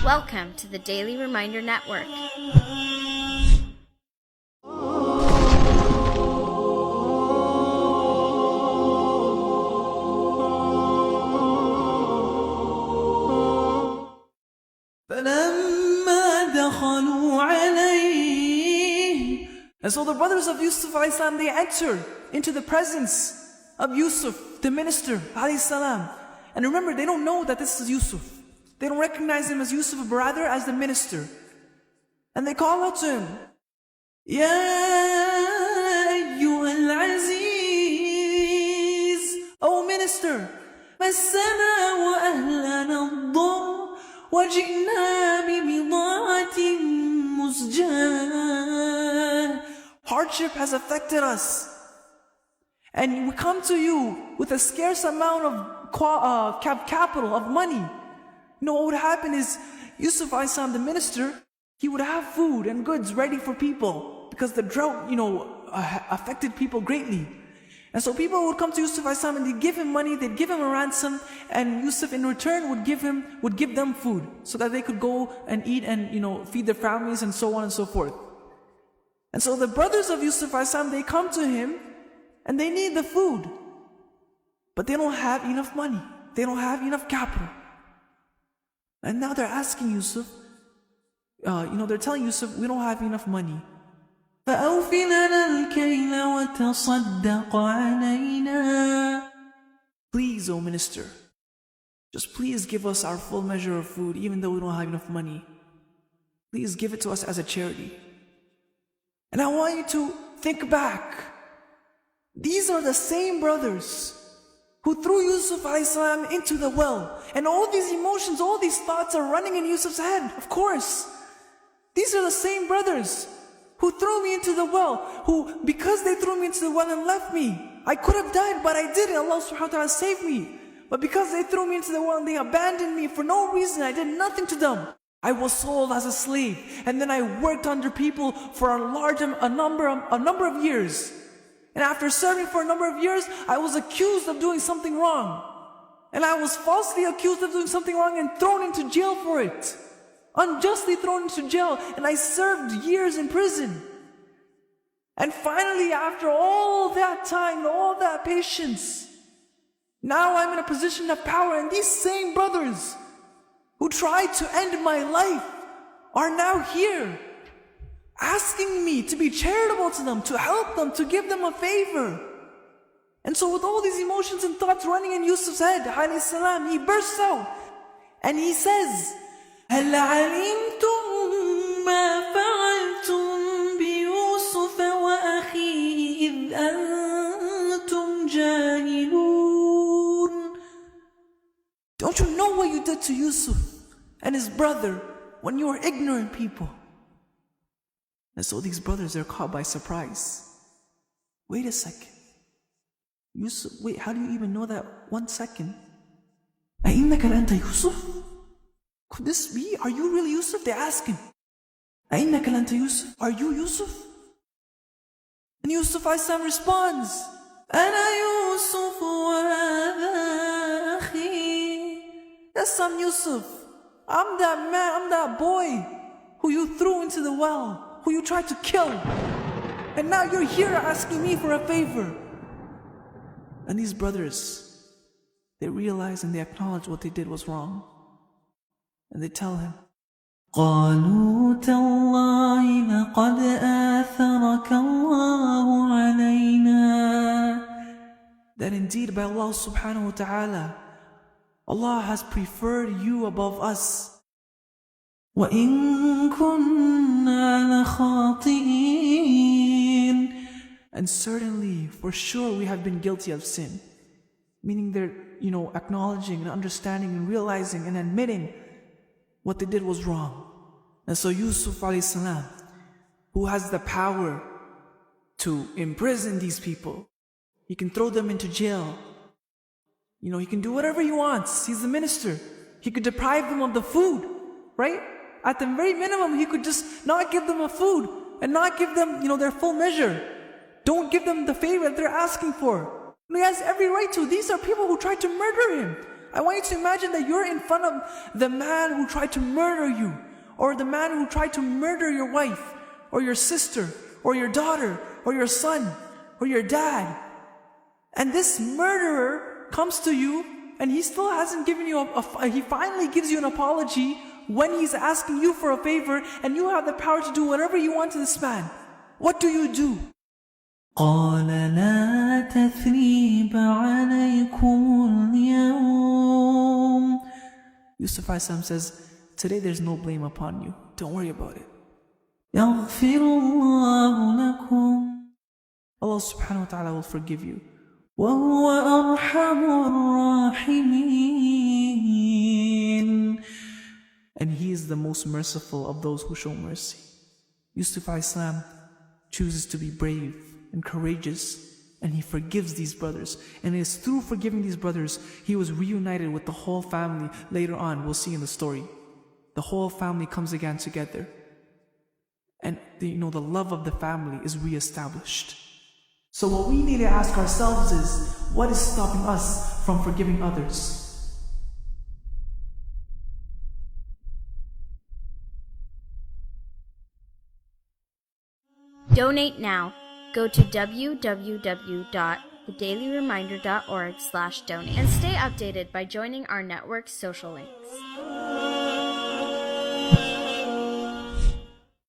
Welcome to the Daily Reminder Network. And so the brothers of Yusuf ﷺ, they enter into the presence of Yusuf, the minister ﷺ. And remember, they don't know that this is Yusuf. They don't recognize him as Yusuf, but rather as the minister. And they call out to him, Ya ayyuhal aziz, O minister, massana wa ahlana ad-dar, wa ji'na bi bida'atin musjah. Hardship has affected us, and we come to you with a scarce amount of capital, of money. You know what would happen is, Yusuf ﷺ, the minister, he would have food and goods ready for people, because the drought, affected people greatly. And so people would come to Yusuf ﷺ and they'd give him money, they'd give him a ransom, and Yusuf in return would give them food, so that they could go and eat and, feed their families and so on and so forth. And so the brothers of Yusuf ﷺ, they come to him and they need the food, but they don't have enough money, they don't have enough capital. And now they're asking Yusuf, they're telling Yusuf, we don't have enough money. فَأَوْفِ لَنَا الْكَيْلَ وَتَصَدَّقْ عَلَيْنَا. Please, O minister, just please give us our full measure of food, even though we don't have enough money. Please give it to us as a charity. And I want you to think back. These are the same brothers who threw Yusuf ﷺ into the well. And all these emotions, all these thoughts are running in Yusuf's head, of course. These are the same brothers who threw me into the well, who, because they threw me into the well and left me, I could have died, but I didn't. Allah subhanahu wa ta'ala saved me. But because they threw me into the well and they abandoned me for no reason, I did nothing to them. I was sold as a slave, and then I worked under people for a number of years. And after serving for a number of years, I was accused of doing something wrong. And I was falsely accused of doing something wrong and thrown into jail for it. Unjustly thrown into jail, and I served years in prison. And finally, after all that time, all that patience, now I'm in a position of power, and these same brothers who tried to end my life are now here, asking me to be charitable to them, to help them, to give them a favor. And so with all these emotions and thoughts running in Yusuf's head, alayhi salam, he bursts out and he says, هَلْ عَلِمْتُمْ مَا فَعَلْتُمْ بِيُوسُفَ وَأَخِيهِ إِذْ أَنْتُمْ جَاهِلُونَ. Don't you know what you did to Yusuf and his brother when you were ignorant people? And so these brothers are caught by surprise. Wait a second. Yusuf, wait, how do you even know that 1 second? أَإِنَّكَ لَأَنْتَ Yusuf? Could this be? Are you really Yusuf? They ask him. أَإِنَّكَ لَأَنْتَ Yusuf? Are you Yusuf? And Yusuf ﷺ responds, أَنَا يُوسُفُ وَهَذَا أَخِي. Yes, I'm Yusuf. I'm that man, I'm that boy who you threw into the well, who you tried to kill. And now you're here asking me for a favor. And these brothers, they realize and they acknowledge what they did was wrong. And they tell him, قَالُوا تَاللَّهِ لَقَدْ آثَرَكَ اللَّهُ عَلَيْنَا. That indeed by Allah subhanahu wa ta'ala, Allah has preferred you above us. وَإِن كُنَّا لَخَاطِئِينَ. And certainly, for sure, we have been guilty of sin. Meaning they're, acknowledging and understanding and realizing and admitting what they did was wrong. And so Yusuf alayhi salam, who has the power to imprison these people, he can throw them into jail. He can do whatever he wants. He's the minister. He could deprive them of the food, right? At the very minimum, he could just not give them a food and not give them, their full measure. Don't give them the favor that they're asking for. He has every right to. These are people who tried to murder him, I want you to imagine that you're in front of the man who tried to murder you, or the man who tried to murder your wife, or your sister, or your daughter, or your son, or your dad. And this murderer comes to you, and he still hasn't given you he finally gives you an apology when he's asking you for a favor, and you have the power to do whatever you want to this man. What do you do? قال لا تثريب عليكم اليوم. Yusuf says, today there's no blame upon you. Don't worry about it. يغفر الله لكم. Allah subhanahu wa ta'ala will forgive you. وهو أرحم الراحمين. And He is the most merciful of those who show mercy. Yusuf chooses to be brave and courageous, and he forgives these brothers. And it is through forgiving these brothers, he was reunited with the whole family. Later on, we'll see in the story. The whole family comes again together. And the love of the family is reestablished. So what we need to ask ourselves is, what is stopping us from forgiving others? Donate now. Go to www.thedailyreminder.org/donate and stay updated by joining our network's social links.